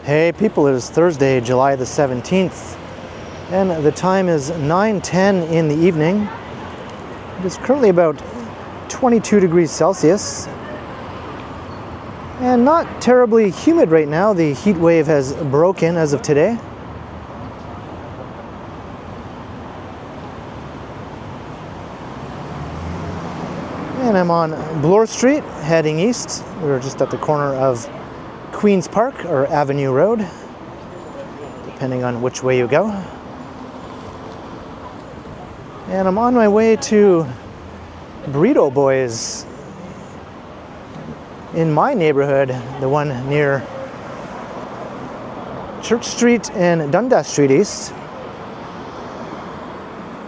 Hey people, it is Thursday, July the 17th, and the time is 9:10 in the evening. It is currently about 22 degrees Celsius, and not terribly humid right now. The heat wave has broken as of today. And I'm on Bloor Street, heading east. We're just at the corner of Queen's Park, or Avenue Road, depending on which way you go. And I'm on my way to Burrito Boyz in my neighborhood, the one near Church Street and Dundas Street East.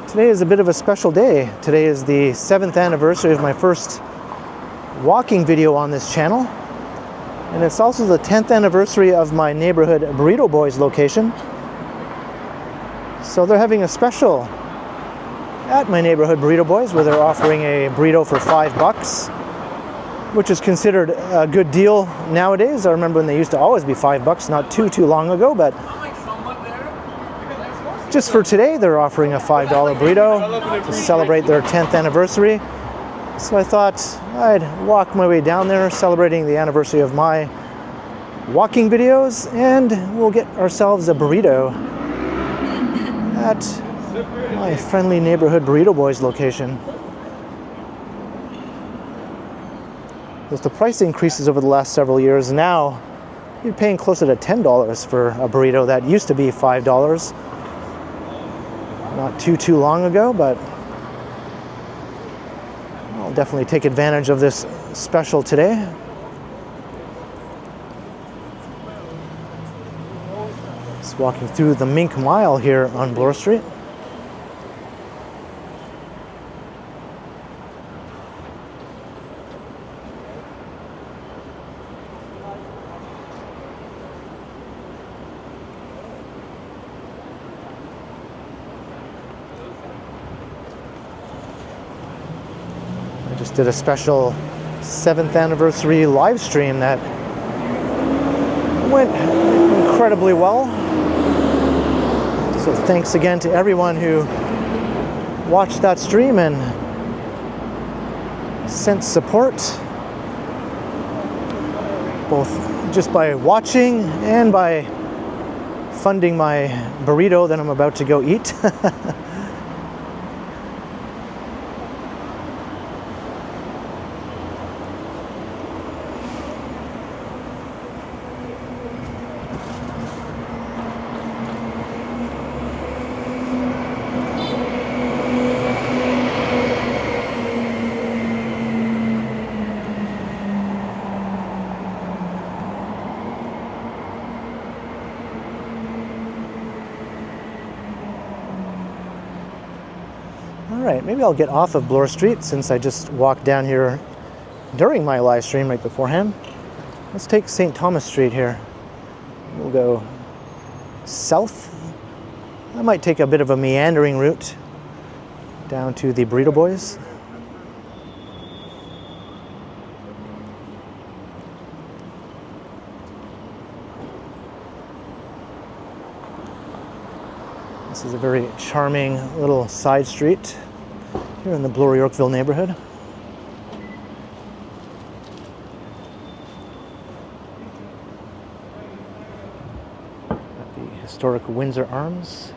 Today is a bit of a special day. Today is the 7th anniversary of my first walking video on this channel. And it's also the 10th anniversary of my neighborhood Burrito Boyz location. So they're having a special at my neighborhood Burrito Boyz where they're offering a burrito for $5, which is considered a good deal nowadays. I remember when they used to always be $5, not too long ago, but just for today, they're offering a $5 burrito to celebrate their 10th anniversary. So I thought I'd walk my way down there, celebrating the anniversary of my walking videos, and we'll get ourselves a burrito at my friendly neighborhood Burrito Boyz location. With the price increases over the last several years, now you're paying closer to $10 for a burrito that used to be $5. Not too long ago, but I'll definitely take advantage of this special today. Just walking through the Mink Mile here on Bloor Street. Just did a special 7th anniversary live stream that went incredibly well. So thanks again to everyone who watched that stream and sent support, both just by watching and by funding my burrito that I'm about to go eat. Alright, maybe I'll get off of Bloor Street since I just walked down here during my live stream right beforehand. Let's take St. Thomas Street here. We'll go south. I might take a bit of a meandering route down to the Burrito Boyz. This is a very charming little side street here in the Bloor-Yorkville neighborhood. At the historic Windsor Arms.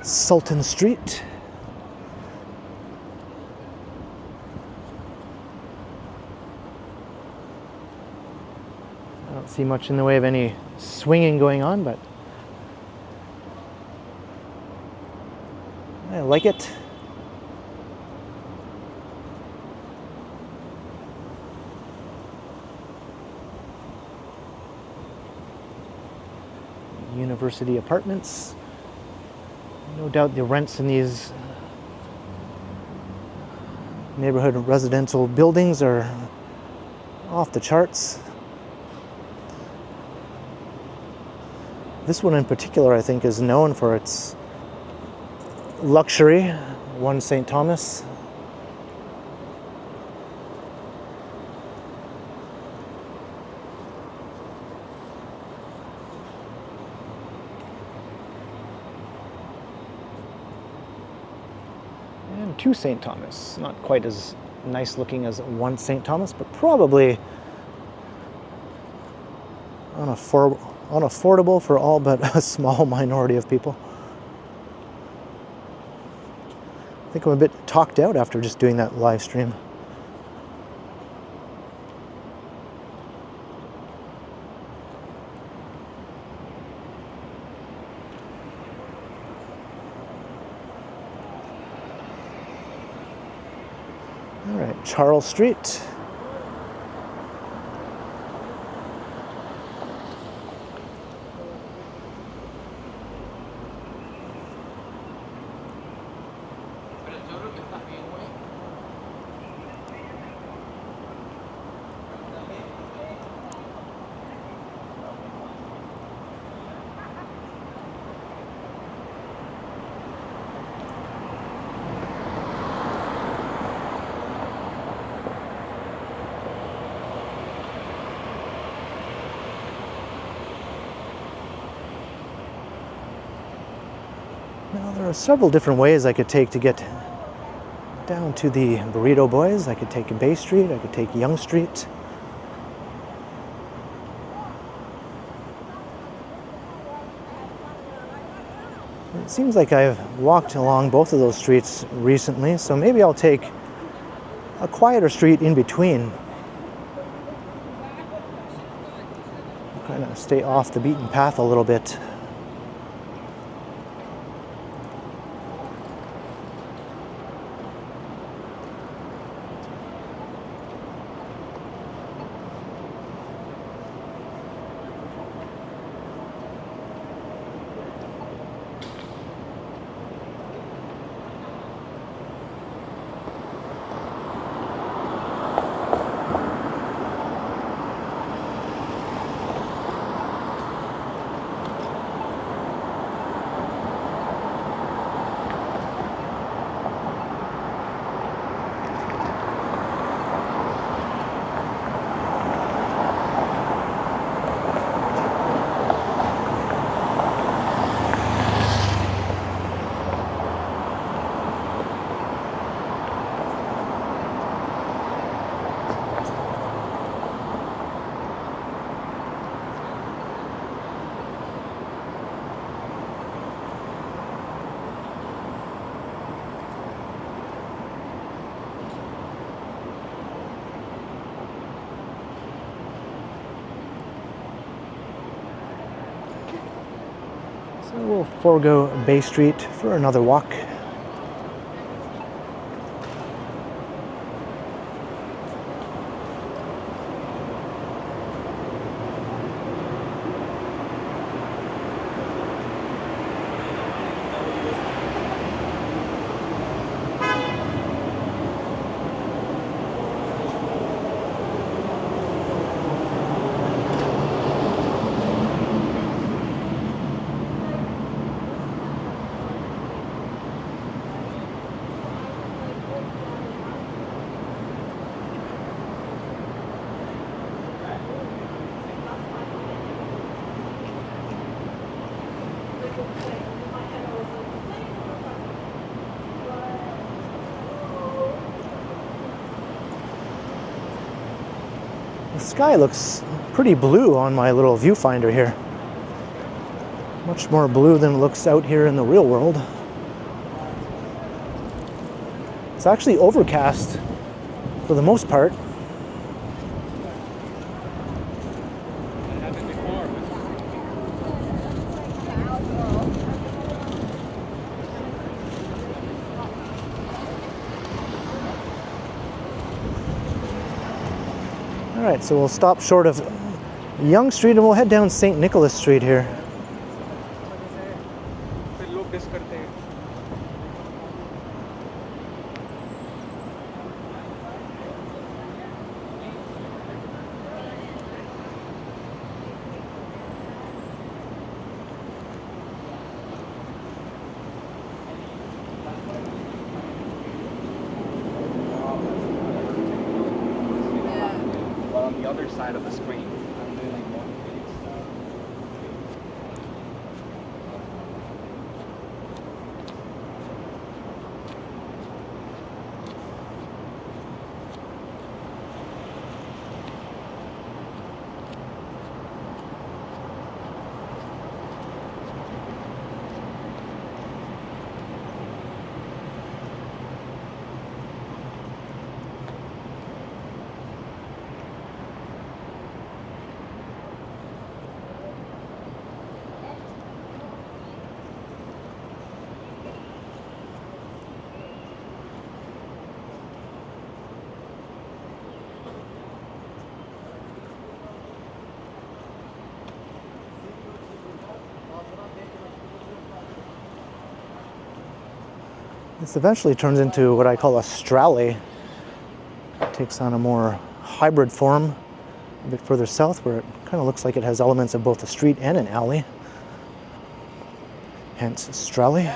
Sultan Street. I don't see much in the way of any swinging going on, but I like it. University apartments. No doubt the rents in these neighborhood residential buildings are off the charts. This one in particular, I think, is known for its luxury, 1 St. Thomas. And 2 St. Thomas. Not quite as nice looking as 1 St. Thomas, but probably unaffordable for all but a small minority of people. I think I'm a bit talked out after just doing that live stream. All right, Charles Street. Now, there are several different ways I could take to get down to the Burrito Boyz. I could take Bay Street, I could take Yonge Street. It seems like I've walked along both of those streets recently, so maybe I'll take a quieter street in between. Kind of stay off the beaten path a little bit. So we'll forego Bay Street for another walk. The sky looks pretty blue on my little viewfinder here. Much more blue than it looks out here in the real world. It's actually overcast for the most part. All right, so we'll stop short of Yonge Street and we'll head down St. Nicholas Street here. other side of the screen. This eventually turns into what I call a stralley. It takes on a more hybrid form a bit further south, where it kind of looks like it has elements of both a street and an alley. Hence, stralley.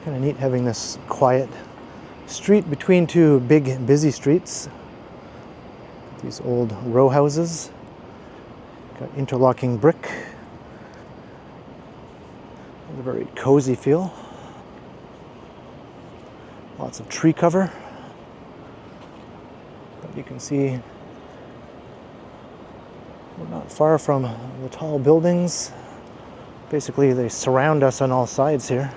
Kind of neat having this quiet street between two big busy streets. These old row houses. Got interlocking brick. A very cozy feel. Lots of tree cover. But you can see we're not far from the tall buildings. Basically, they surround us on all sides here.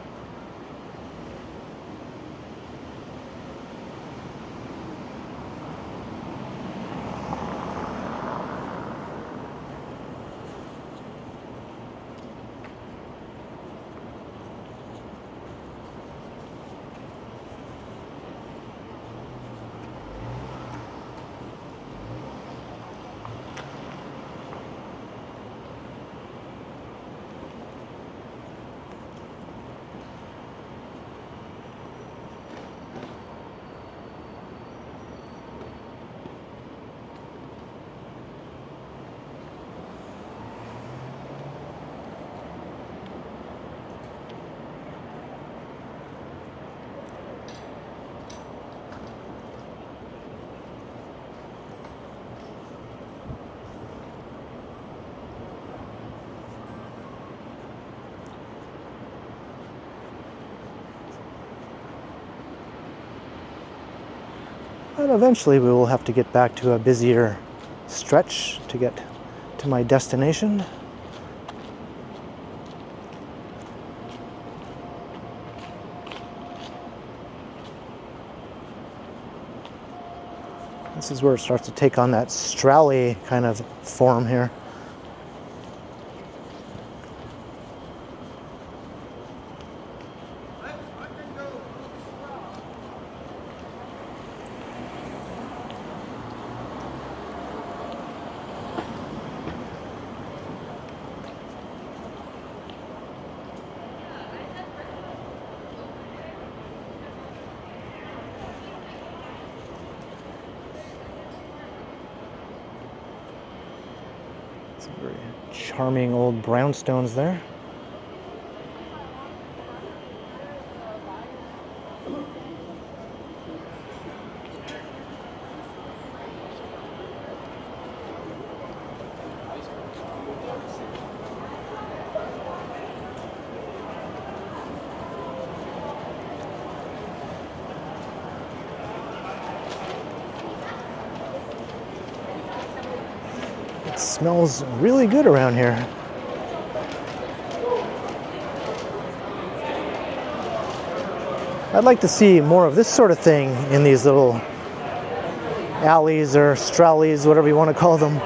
And eventually we will have to get back to a busier stretch to get to my destination. This is where it starts to take on that stralley kind of form here. Some very charming old brownstones there. It smells really good around here. I'd like to see more of this sort of thing in these little alleys or strallies, whatever you want to call them.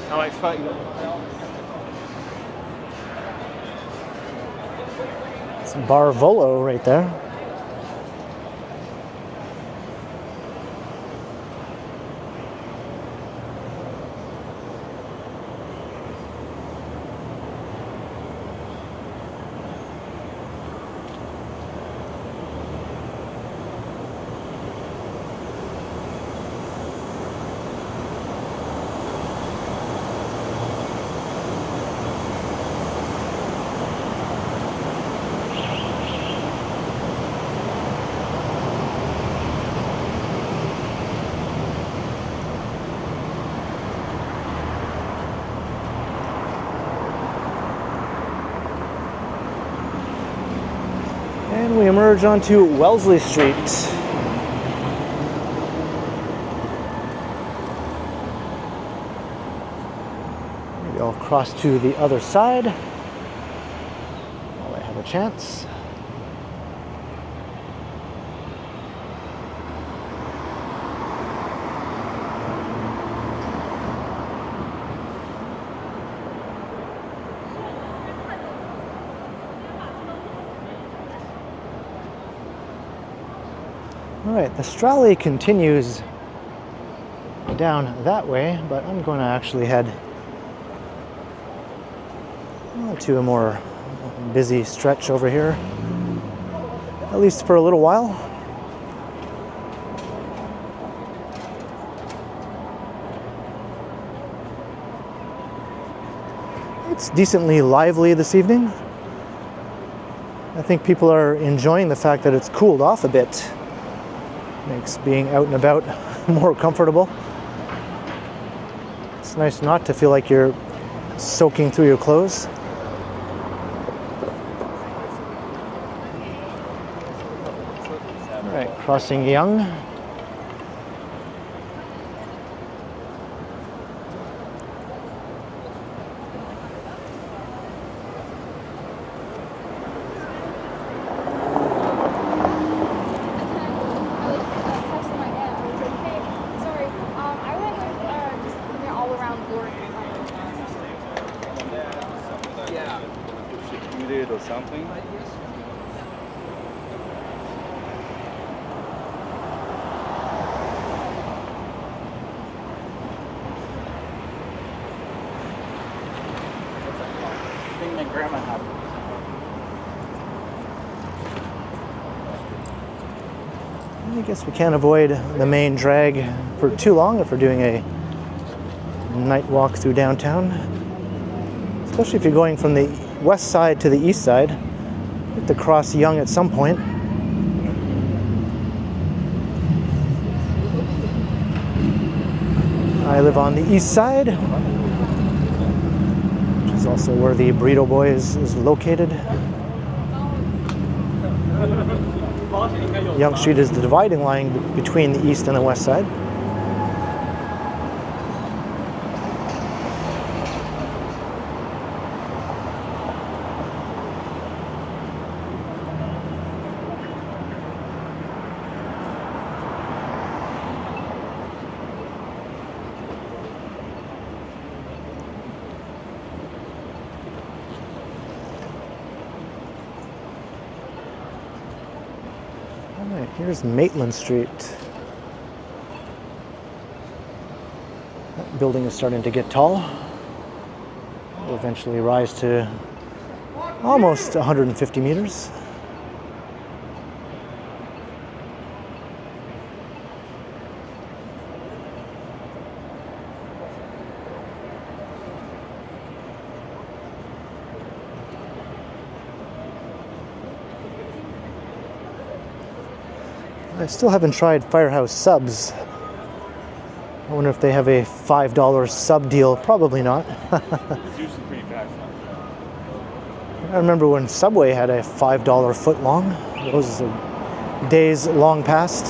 I like fighting. It's Bar Volo right there. And we emerge onto Wellesley Street. Maybe I'll cross to the other side while I have a chance. All right, the Strally continues down that way, but I'm going to actually head to a more busy stretch over here, at least for a little while. It's decently lively this evening. I think people are enjoying the fact that it's cooled off a bit. Makes being out and about more comfortable. It's nice not to feel like you're soaking through your clothes. All right, crossing Yonge. Or something. I think my grandma had it. I guess we can't avoid the main drag for too long if we're doing a night walk through downtown. Especially if you're going from the west side to the east side. You have to cross Yonge at some point. I live on the east side, which is also where the Burrito Boyz is located. Yonge Street is the dividing line between the east and the west side. Alright, here's Maitland Street. That building is starting to get tall. It will eventually rise to almost 150 meters. I still haven't tried Firehouse subs. I wonder if they have a $5 sub deal. Probably not. It's usually pretty fast. I remember when Subway had a $5 footlong. Those are days long past.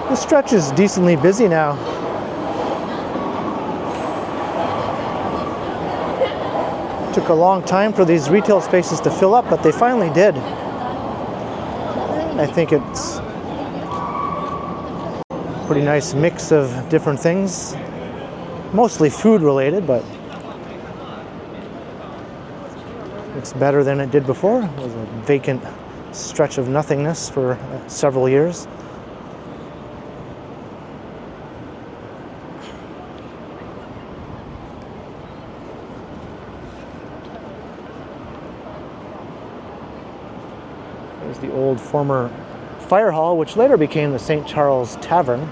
The stretch is decently busy now. Took a long time for these retail spaces to fill up, but they finally did. I think it's a pretty nice mix of different things. Mostly food related, but it's better than it did before. It was a vacant stretch of nothingness for several years. There's the old former fire hall, which later became the St. Charles Tavern.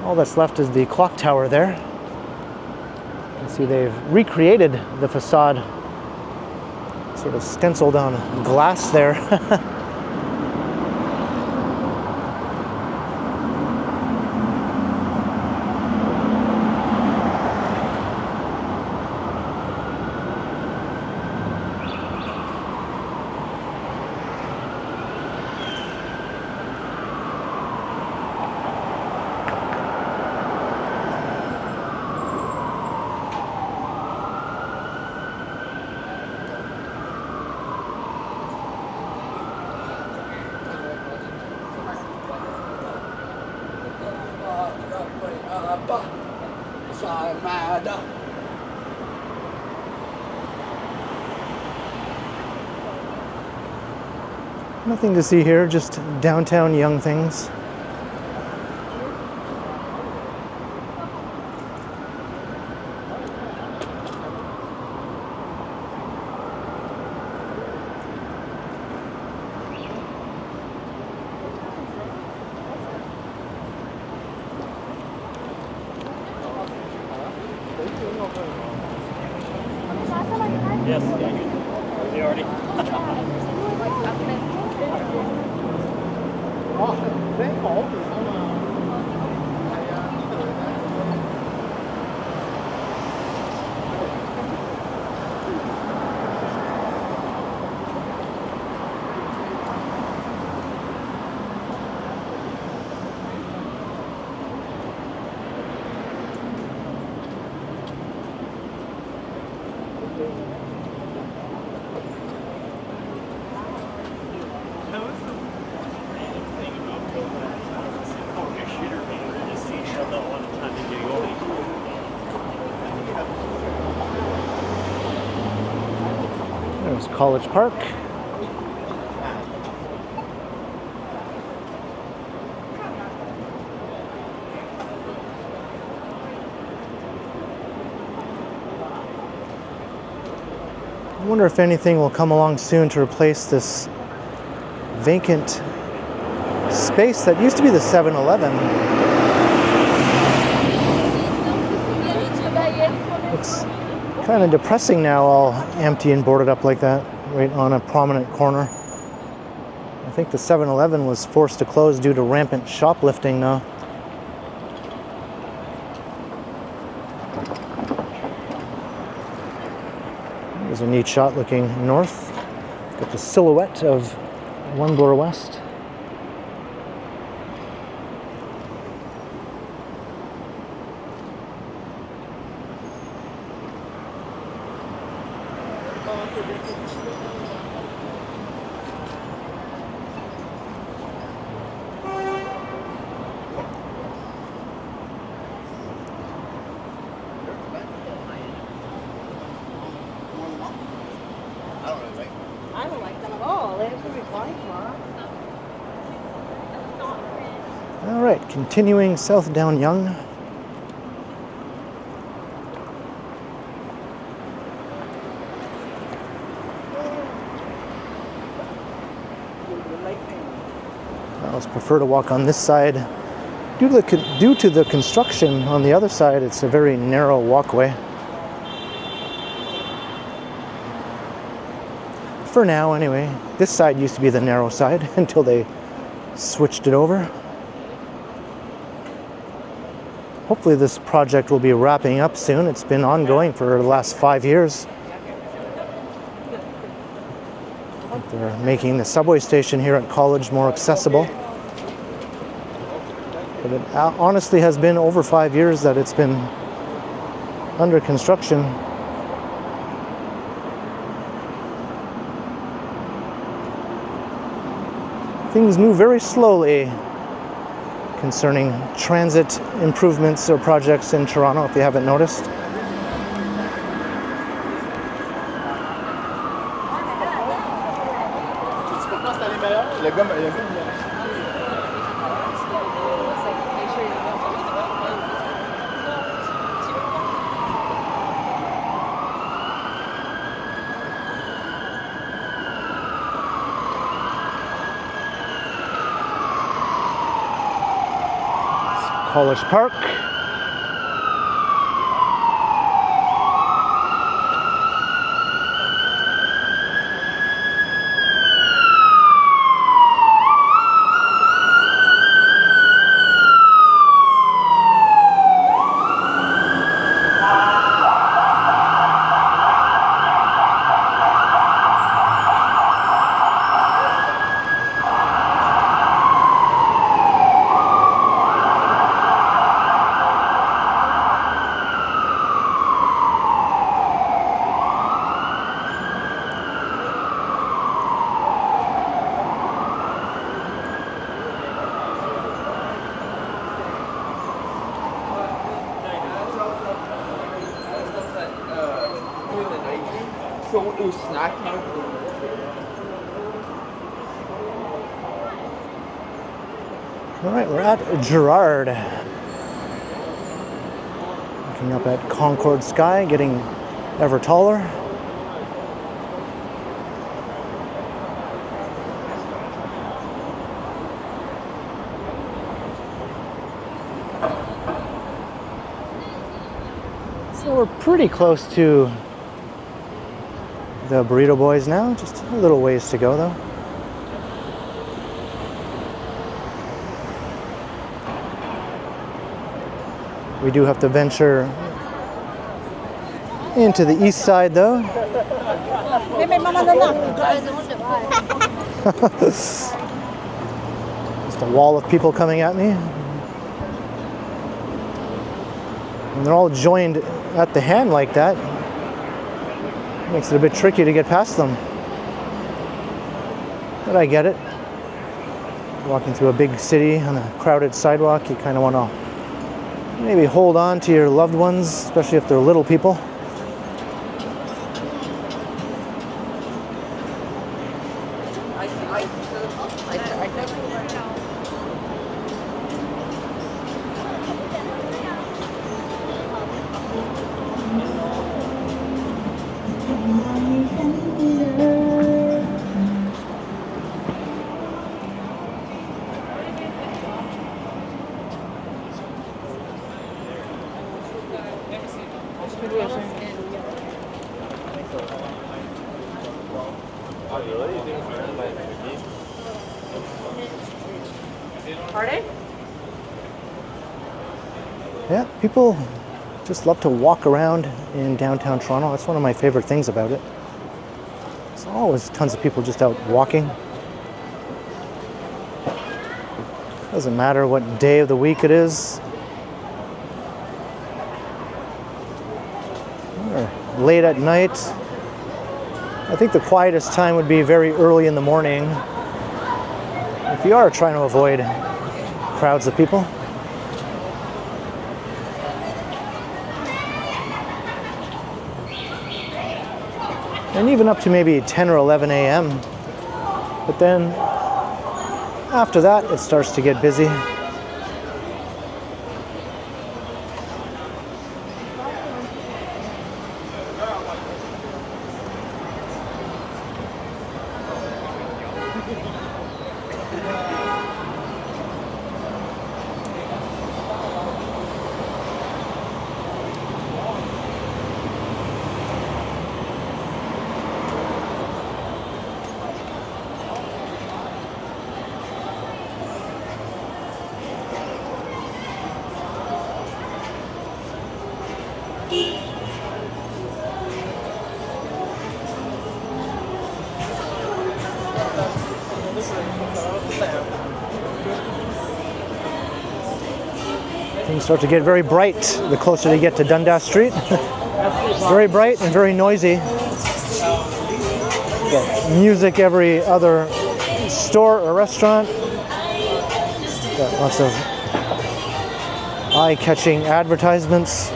All that's left is the clock tower there. You can see they've recreated the facade, sort of stenciled on glass there. Nothing to see here, just downtown Yonge things. Yes. You already. There's College Park. I wonder if anything will come along soon to replace this vacant space that used to be the 7-Eleven. Looks kind of depressing now, all empty and boarded up like that, right on a prominent corner. I think the 7-Eleven was forced to close due to rampant shoplifting now. There's a neat shot looking north. Got the silhouette of One Bloor West. I don't like them at all. They have to be fine tomorrow. All right, continuing south down Yonge. I always prefer to walk on this side. Due to the construction on the other side, it's a very narrow walkway. For now, anyway. This side used to be the narrow side until they switched it over. Hopefully this project will be wrapping up soon. It's been ongoing for the last 5 years. They're making the subway station here at College more accessible. But it honestly has been over 5 years that it's been under construction. Things move very slowly concerning transit improvements or projects in Toronto, if you haven't noticed. College Park. All right, we're at Gerrard. Looking up at Concord Sky, getting ever taller. So we're pretty close to the Burrito Boyz now, just a little ways to go though. We do have to venture into the east side though. Just a wall of people coming at me. And they're all joined at the hand like that. Makes it a bit tricky to get past them. But I get it. Walking through a big city on a crowded sidewalk, you kind of want to maybe hold on to your loved ones, especially if they're little people. Pardon? Yeah, people just love to walk around in downtown Toronto. That's one of my favorite things about it. There's always tons of people just out walking. Doesn't matter what day of the week it is. Or late at night. I think the quietest time would be very early in the morning if you are trying to avoid crowds of people. And even up to maybe 10 or 11 a.m. But then after that, it starts to get busy. Things start to get very bright the closer you get to Dundas Street. Very bright and very noisy. Got music every other store or restaurant. Got lots of eye-catching advertisements.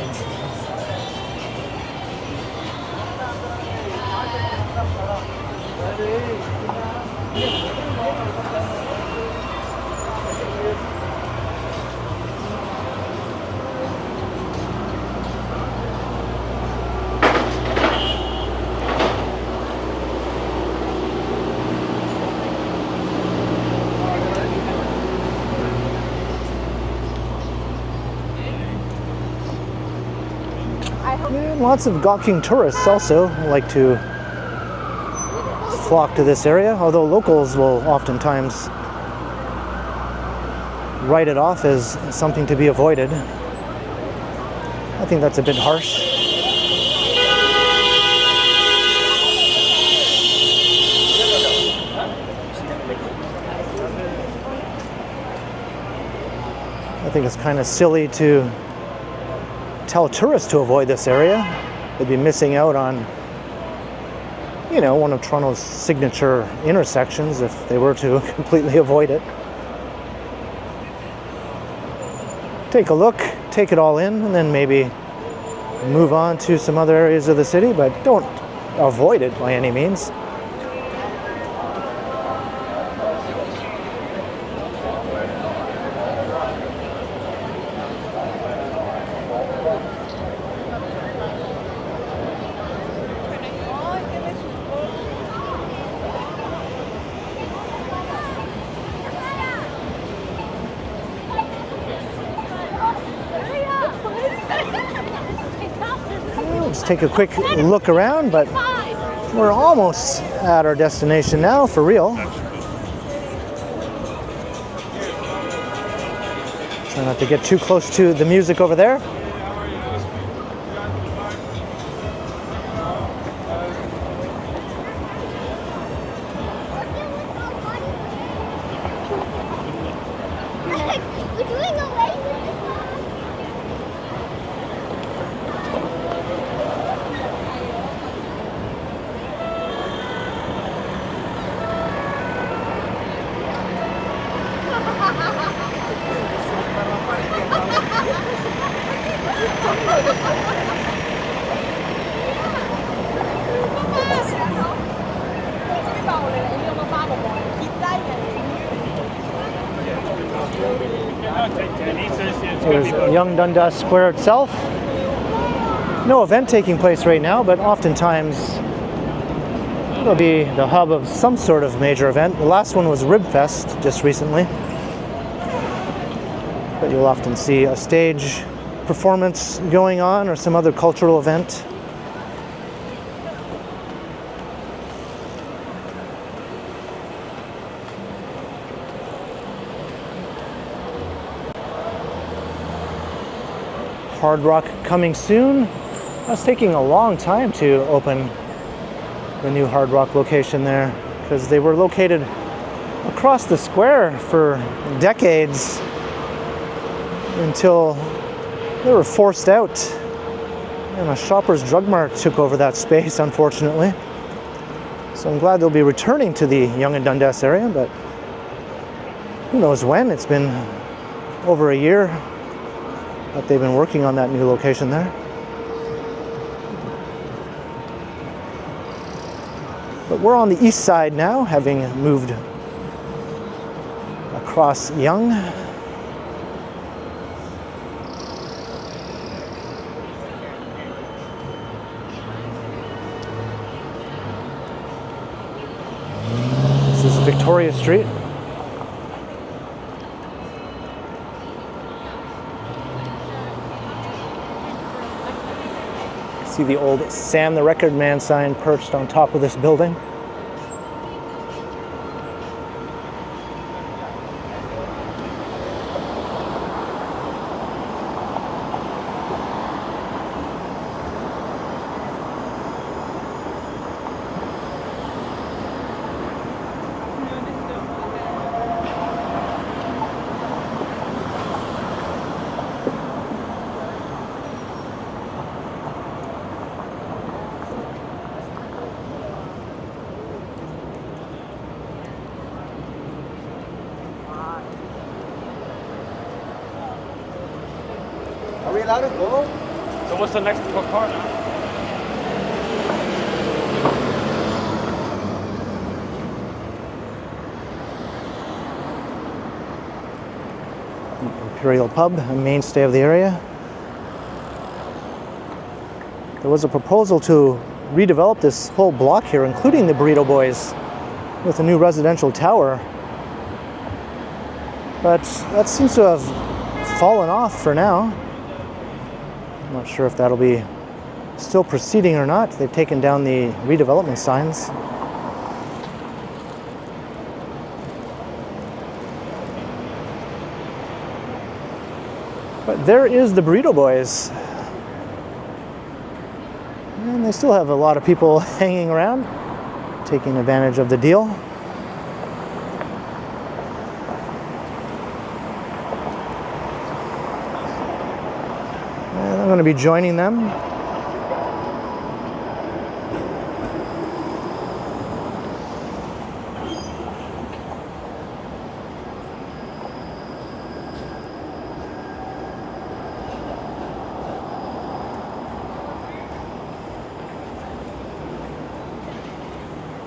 And lots of gawking tourists also like to flock to this area, although locals will oftentimes write it off as something to be avoided. I think that's a bit harsh. I think it's kind of silly to tell tourists to avoid this area. They'd be missing out on, you know, one of Toronto's signature intersections if they were to completely avoid it. Take a look, take it all in, and then maybe move on to some other areas of the city, but don't avoid it by any means. Let's take a quick look around, but we're almost at our destination now, for real. Try not to get too close to the music over there. There's Yonge-Dundas Square itself. No event taking place right now, but oftentimes it'll be the hub of some sort of major event. The last one was Ribfest just recently. But you'll often see a stage performance going on or some other cultural event. Hard Rock coming soon. It's taking a long time to open the new Hard Rock location there because they were located across the square for decades until they were forced out and a Shoppers Drug Mart took over that space, unfortunately. So I'm glad they'll be returning to the Yonge and Dundas area, but who knows when. It's been over a year that they've been working on that new location there. But we're on the east side now, having moved across Yonge. This is Victoria Street. See the old Sam the Record Man sign perched on top of this building. Are we allowed to go? So what's the next car now? Imperial Pub, a mainstay of the area. There was a proposal to redevelop this whole block here, including the Burrito Boyz, with a new residential tower. But that seems to have fallen off for now. I'm not sure if that'll be still proceeding or not. They've taken down the redevelopment signs. But there is the Burrito Boyz. And they still have a lot of people hanging around, taking advantage of the deal. And I'm going to be joining them.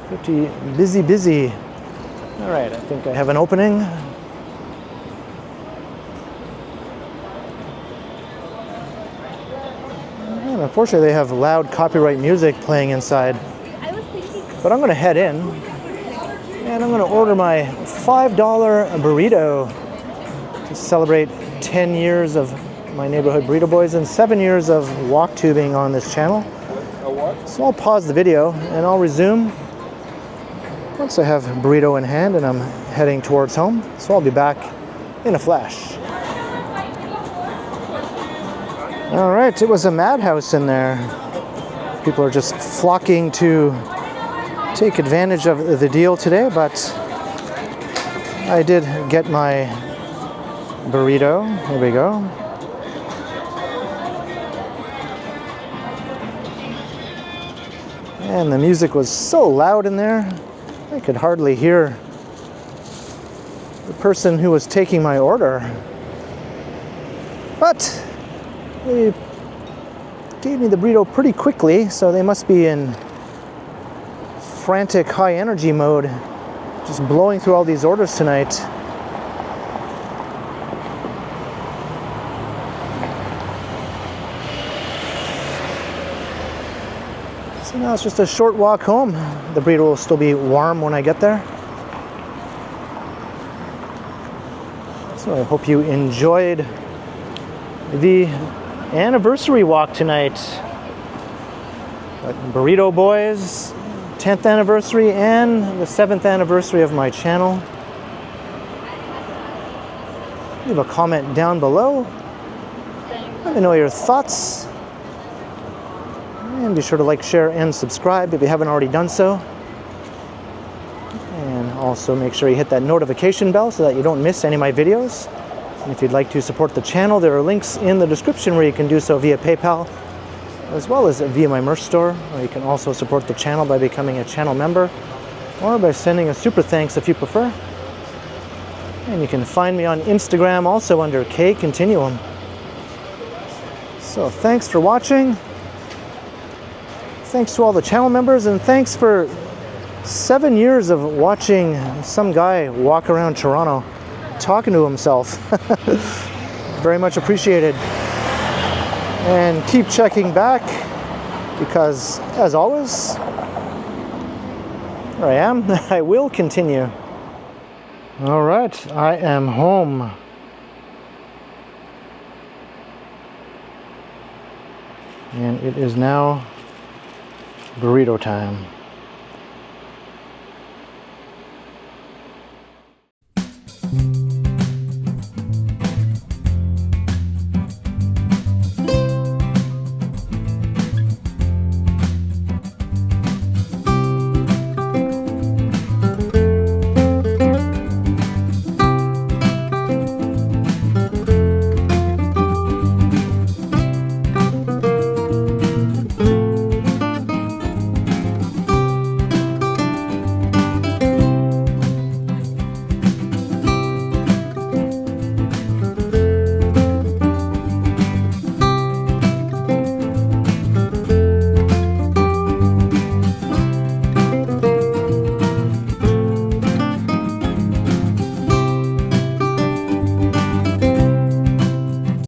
Pretty busy. All right, I think I have an opening. And unfortunately, they have loud copyright music playing inside. But I'm going to head in, and I'm going to order my $5 burrito to celebrate 10 years of my neighborhood Burrito Boyz and 7 years of walk tubing on this channel. So I'll pause the video and I'll resume once I have burrito in hand and I'm heading towards home. So I'll be back in a flash. All right, it was a madhouse in there. People are just flocking to take advantage of the deal today, but I did get my burrito. Here we go. And the music was so loud in there, I could hardly hear the person who was taking my order. But they gave me the burrito pretty quickly, so they must be in frantic high energy mode, just blowing through all these orders tonight. So now it's just a short walk home. The burrito will still be warm when I get there. So I hope you enjoyed the anniversary walk tonight. Burrito Boyz, 10th anniversary and the 7th anniversary of my channel. Leave a comment down below. Let me know your thoughts. And be sure to like, share, and subscribe if you haven't already done so. And also make sure you hit that notification bell so that you don't miss any of my videos. And if you'd like to support the channel, there are links in the description where you can do so via PayPal, as well as via my merch store, or you can also support the channel by becoming a channel member, or by sending a super thanks if you prefer. And you can find me on Instagram also under K Continuum. So thanks for watching. Thanks to all the channel members, and thanks for 7 years of watching some guy walk around Toronto talking to himself. Very much appreciated. And keep checking back, because as always, here I am. I will continue. All right, I am home. And it is now burrito time.